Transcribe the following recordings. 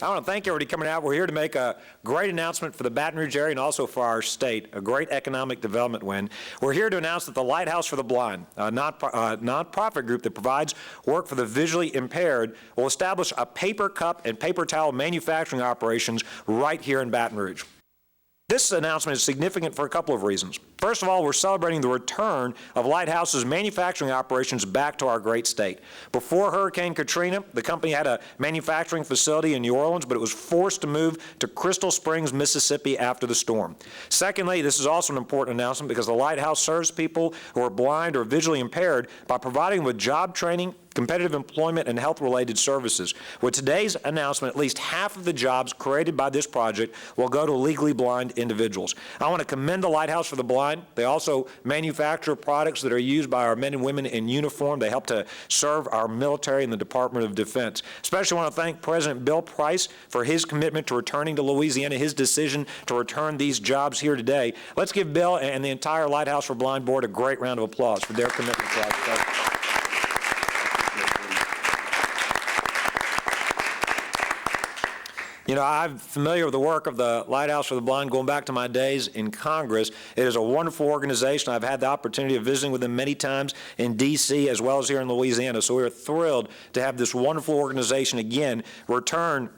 I want to thank everybody coming out. We're here to make a great announcement for the Baton Rouge area and also for our state, a great economic development win. We're here to announce that the Lighthouse for the Blind, a nonprofit group that provides work for the visually impaired, will establish a paper cup and paper towel manufacturing operations right here in Baton Rouge. This announcement is significant for a couple of reasons. First of all, we're celebrating the return of Lighthouse's manufacturing operations back to our great state. Before Hurricane Katrina, the company had a manufacturing facility in New Orleans, but it was forced to move to Crystal Springs, Mississippi after the storm. Secondly, this is also an important announcement because the Lighthouse serves people who are blind or visually impaired by providing them with job training, competitive employment, and health-related services. With today's announcement, at least half of the jobs created by this project will go to legally blind individuals. I want to commend the Lighthouse for the Blind. They also manufacture products that are used by our men and women in uniform. They help to serve our military and the Department of Defense. Especially want to thank President Bill Price for his commitment to returning to Louisiana, his decision to return these jobs here today. Let's give Bill and the entire Lighthouse for Blind board a great round of applause for their commitment to our You know, I'm familiar with the work of the Lighthouse for the Blind going back to my days in Congress. It is a wonderful organization. I've had the opportunity of visiting with them many times in D.C. as well as here in Louisiana. So we are thrilled to have this wonderful organization again return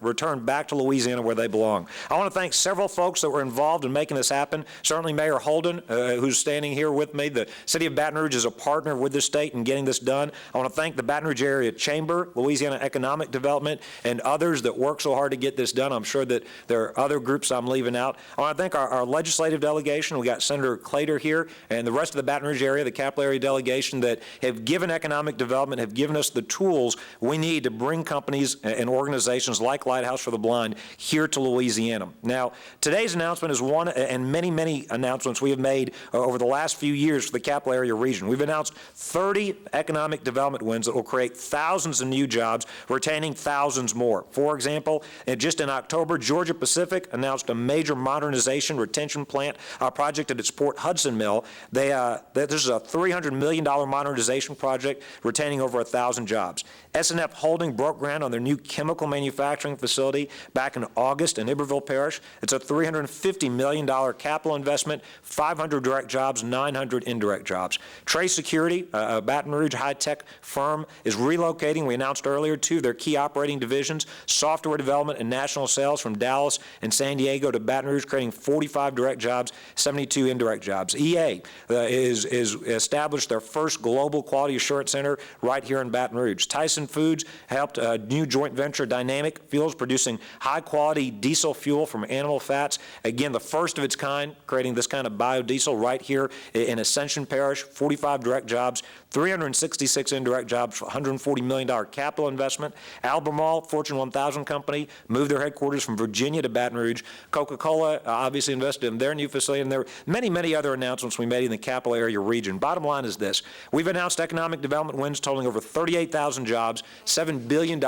back to Louisiana where they belong. I want to thank several folks that were involved in making this happen. Certainly Mayor Holden, who's standing here with me. The City of Baton Rouge is a partner with the state in getting this done. I want to thank the Baton Rouge Area Chamber, Louisiana Economic Development, and others that work so hard to get this done. I'm sure that there are other groups I'm leaving out. I want to thank our legislative delegation. We got Senator Clater here and the rest of the Baton Rouge area, the capital area delegation that have given economic development, have given us the tools we need to bring companies and organizations like Lighthouse for the Blind here to Louisiana. Now, today's announcement is one and many, many announcements we have made over the last few years for the capital area region. We've announced 30 economic development wins that will create thousands of new jobs, retaining thousands more. For example, just in October, Georgia Pacific announced a major modernization retention plant project at its Port Hudson mill. This is a $300 million modernization project retaining over 1,000 jobs. S&F Holding broke ground on their new chemical manufacturing facility back in August in Iberville Parish. It's a $350 million capital investment, 500 direct jobs, 900 indirect jobs. Trey Security, a Baton Rouge high-tech firm, is relocating, we announced earlier, to their key operating divisions, software development and national sales from Dallas and San Diego to Baton Rouge, creating 45 direct jobs, 72 indirect jobs. EA is established their first global quality assurance center right here in Baton Rouge. Tyson Foods helped a new joint venture, Dynamic Fuels, producing high-quality diesel fuel from animal fats. Again, the first of its kind, creating this kind of biodiesel right here in Ascension Parish, 45 direct jobs, 366 indirect jobs, $140 million capital investment. Albemarle, Fortune 1000 company, moved their headquarters from Virginia to Baton Rouge. Coca-Cola obviously invested in their new facility, and there are many, many other announcements we made in the capital area region. Bottom line is this. We've announced economic development wins totaling over 38,000 jobs, $7 billion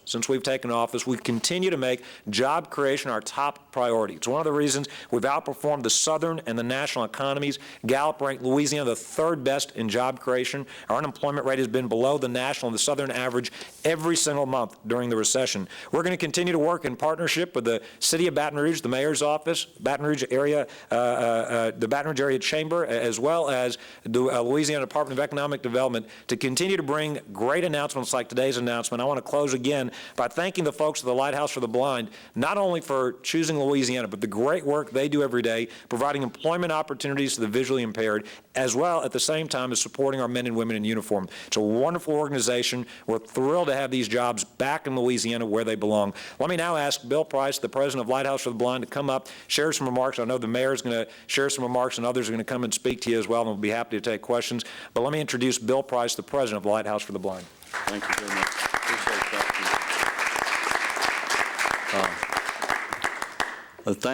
since we've taken office. We continue to make job creation our top priority. It's one of the reasons we've outperformed the southern and the national economies. Gallup ranked Louisiana the third best in job creation. Our unemployment rate has been below the national and the southern average every single month during the recession. We're going to continue to work in partnership with the City of Baton Rouge, the Mayor's Office, Baton Rouge area, the Baton Rouge Area Chamber, as well as the Louisiana Department of Economic Development to continue to bring great announcements like today's announcement. I want to close again by thanking the folks at the Lighthouse for the Blind, not only for choosing Louisiana, but the great work they do every day, providing employment opportunities to the visually impaired, as well at the same time as supporting our men and women in uniform. It's a wonderful organization. We're thrilled to have these jobs back in Louisiana where they belong. Let me now ask Bill Price, the president of Lighthouse for the Blind, to come up, share some remarks. I know the mayor is going to share some remarks, and others are going to come and speak to you as well, and we'll be happy to take questions. But let me introduce Bill Price, the president of Lighthouse for the Blind. Thank you very much. Appreciate that.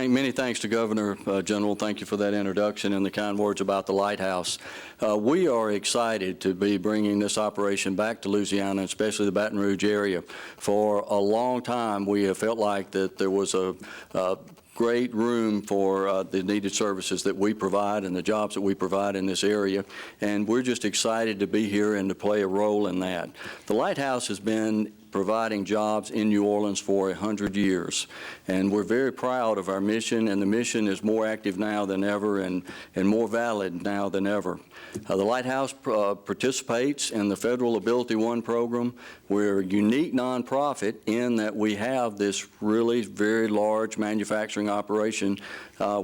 Many thanks to Governor Jindal. Thank you for that introduction and the kind words about the Lighthouse. We are excited to be bringing this operation back to Louisiana, especially the Baton Rouge area. For a long time, we have felt like that there was a great room for the needed services that we provide and the jobs that we provide in this area, and we're just excited to be here and to play a role in that. The Lighthouse has been providing jobs in New Orleans for 100 years. And we're very proud of our mission, and the mission is more active now than ever and more valid now than ever. The Lighthouse participates in the Federal Ability One program. We're a unique nonprofit in that we have this really very large manufacturing operation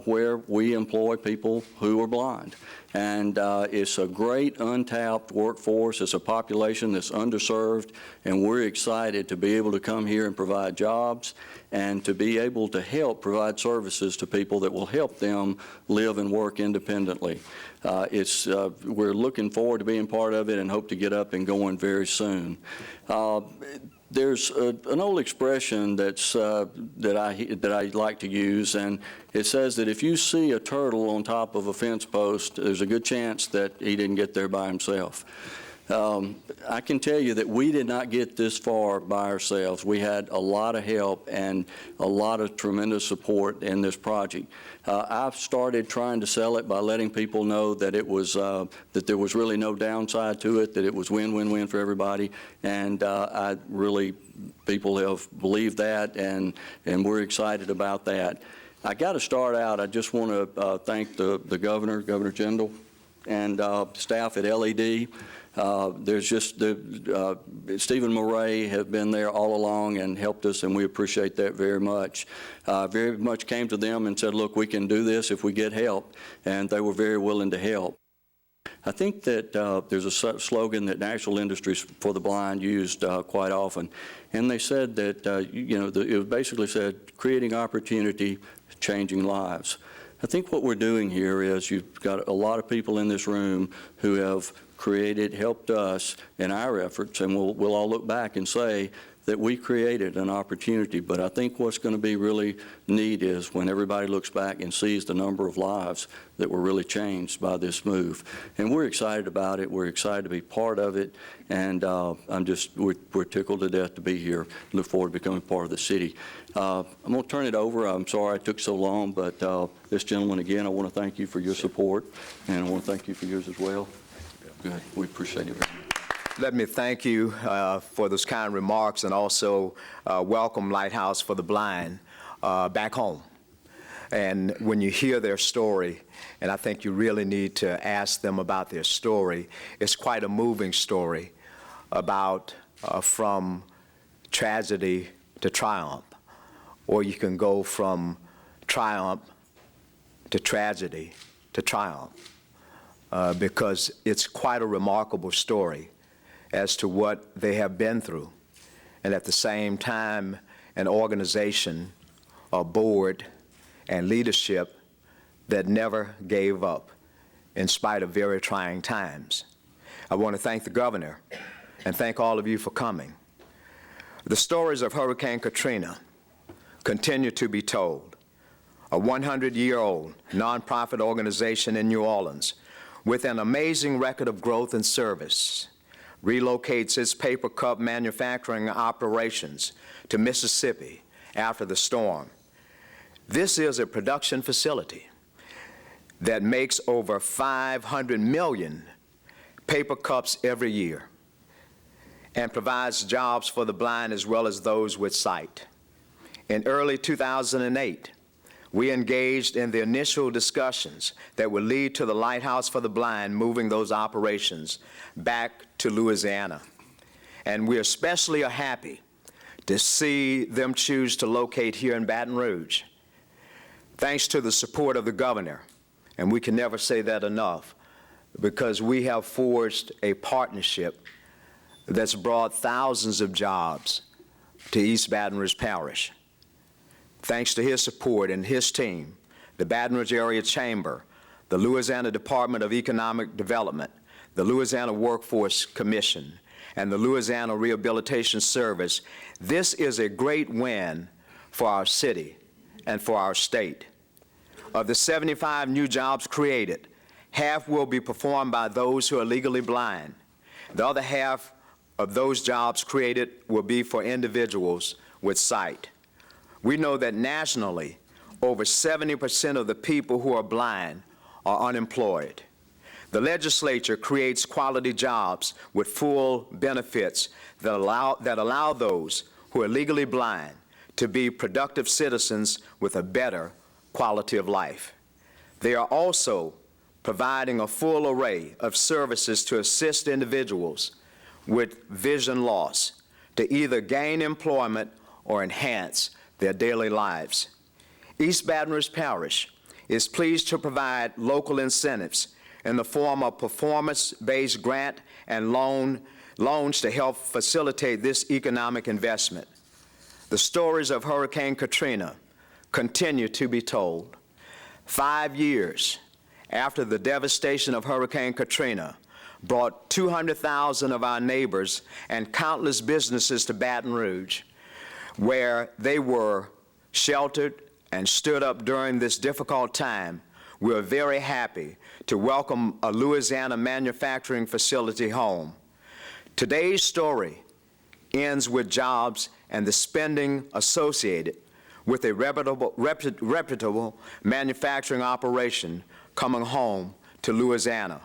where we employ people who are blind. And it's a great untapped workforce. It's a population that's underserved, and we're excited to be able to come here and provide jobs and to be able to help provide services to people that will help them live and work independently. We're looking forward to being part of it and hope to get up and going very soon. There's an old expression that I like to use, and it says that if you see a turtle on top of a fence post, there's a good chance that he didn't get there by himself. I can tell you that we did not get this far by ourselves. We had a lot of help and a lot of tremendous support in this project. I've started trying to sell it by letting people know that it was that there was really no downside to it, that it was win-win-win for everybody, and people have believed that, and we're excited about that. I got to start out. I just want to thank the governor, Governor Jindal, and staff at LED. Stephen Murray has been there all along and helped us, and we appreciate that very much. Very much came to them and said, look, we can do this if we get help, and they were very willing to help. I think that there's a slogan that National Industries for the Blind used quite often, and they said that, it basically said, creating opportunity, changing lives. I think what we're doing here is you've got a lot of people in this room who have helped us in our efforts, and we'll all look back and say that we created an opportunity. But I think what's going to be really neat is when everybody looks back and sees the number of lives that were really changed by this move. And we're excited about it. We're excited to be part of it, and we're tickled to death to be here. Look forward to becoming part of the city. I'm going to turn it over. I'm sorry it took so long, but this gentleman, again, I want to thank you for your support, and I want to thank you for yours as well. Good. We appreciate it very much. Let me thank you for those kind remarks, and also welcome Lighthouse for the Blind back home. And when you hear their story, and I think you really need to ask them about their story, it's quite a moving story about from tragedy to triumph, or you can go from triumph to tragedy to triumph. Because it's quite a remarkable story as to what they have been through. And at the same time, an organization, a board, and leadership that never gave up in spite of very trying times. I want to thank the governor and thank all of you for coming. The stories of Hurricane Katrina continue to be told. A 100-year-old nonprofit organization in New Orleans with an amazing record of growth and service, relocates its paper cup manufacturing operations to Mississippi after the storm. This is a production facility that makes over 500 million paper cups every year and provides jobs for the blind as well as those with sight. In early 2008, we engaged in the initial discussions that would lead to the Lighthouse for the Blind moving those operations back to Louisiana. And we especially are happy to see them choose to locate here in Baton Rouge. Thanks to the support of the governor, and we can never say that enough, because we have forged a partnership that's brought thousands of jobs to East Baton Rouge Parish. Thanks to his support and his team, the Baton Rouge Area Chamber, the Louisiana Department of Economic Development, the Louisiana Workforce Commission, and the Louisiana Rehabilitation Service, this is a great win for our city and for our state. Of the 75 new jobs created, half will be performed by those who are legally blind. The other half of those jobs created will be for individuals with sight. We know that nationally, over 70% of the people who are blind are unemployed. The legislature creates quality jobs with full benefits that allow those who are legally blind to be productive citizens with a better quality of life. They are also providing a full array of services to assist individuals with vision loss to either gain employment or enhance their daily lives. East Baton Rouge Parish is pleased to provide local incentives in the form of performance-based grant and loans to help facilitate this economic investment. The stories of Hurricane Katrina continue to be told. 5 years after the devastation of Hurricane Katrina brought 200,000 of our neighbors and countless businesses to Baton Rouge, where they were sheltered and stood up during this difficult time, we're very happy to welcome a Louisiana manufacturing facility home. Today's story ends with jobs and the spending associated with a reputable manufacturing operation coming home to Louisiana.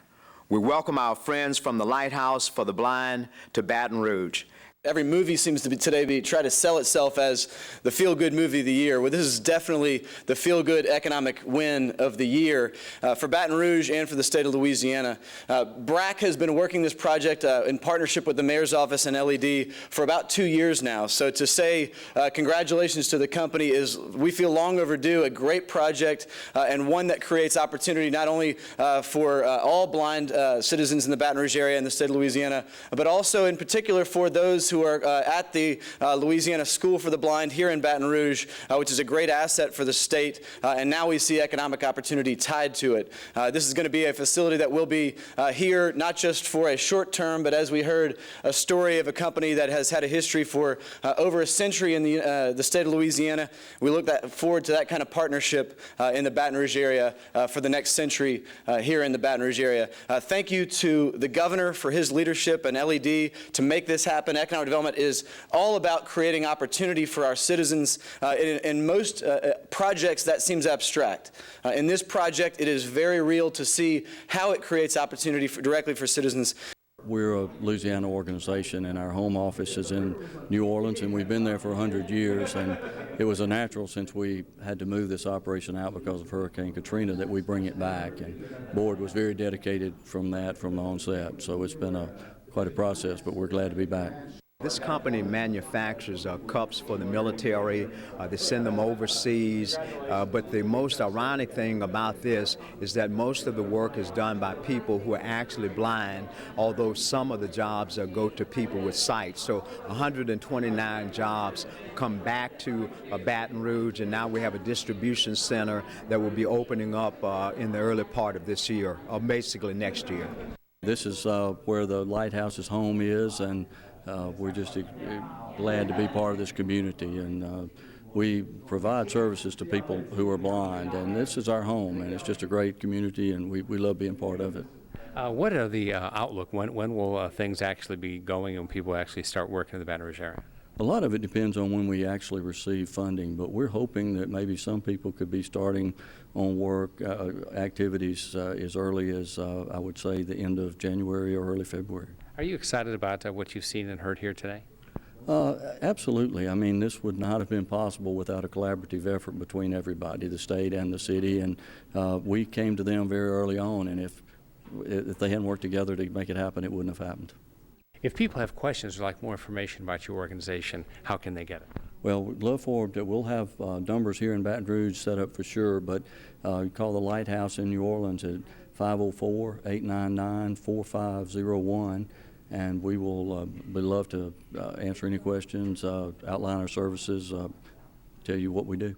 We welcome our friends from the Lighthouse for the Blind to Baton Rouge. Every movie seems to be today try to sell itself as the feel-good movie of the year. Well, this is definitely the feel-good economic win of the year for Baton Rouge and for the state of Louisiana. BRAC has been working this project in partnership with the Mayor's Office and LED for about 2 years now. So to say congratulations to the company is, we feel, long overdue, a great project and one that creates opportunity not only for all blind citizens in the Baton Rouge area and the state of Louisiana, but also in particular for those who are at the Louisiana School for the Blind here in Baton Rouge, which is a great asset for the state, and now we see economic opportunity tied to it. This is going to be a facility that will be here not just for a short term, but as we heard, a story of a company that has had a history for over a century in the state of Louisiana. We look forward to that kind of partnership in the Baton Rouge area for the next century here in the Baton Rouge area. Thank you to the governor for his leadership and LED to make this happen. Economic development is all about creating opportunity for our citizens. In most projects, that seems abstract. In this project, it is very real to see how it creates opportunity directly for citizens. We're a Louisiana organization, and our home office is in New Orleans, and we've been there for 100 years, and it was a natural, since we had to move this operation out because of Hurricane Katrina, that we bring it back. And the board was very dedicated from the onset, so it's been quite a process, but we're glad to be back. This company manufactures cups for the military. They send them overseas. But the most ironic thing about this is that most of the work is done by people who are actually blind, although some of the jobs go to people with sight. So 129 jobs come back to Baton Rouge, and now we have a distribution center that will be opening up in the early part of this year, or basically next year. This is where the Lighthouse's home is, and we're just glad to be part of this community, and we provide services to people who are blind, and this is our home, and it's just a great community, and we love being part of it. What are the outlook? When will things actually be going and people actually start working in the Baton Rouge area? A lot of it depends on when we actually receive funding, but we're hoping that maybe some people could be starting on work activities as early as, I would say, the end of January or early February. Are you excited about what you've seen and heard here today? Absolutely. I mean, this would not have been possible without a collaborative effort between everybody, the state and the city, and we came to them very early on, and if they hadn't worked together to make it happen, it wouldn't have happened. If people have questions or like more information about your organization, how can they get it? Well, we'd love for that. We'll have numbers here in Baton Rouge set up for sure, but you call the Lighthouse in New Orleans at 504-899-4501, and we will we'd love to answer any questions, outline our services, tell you what we do.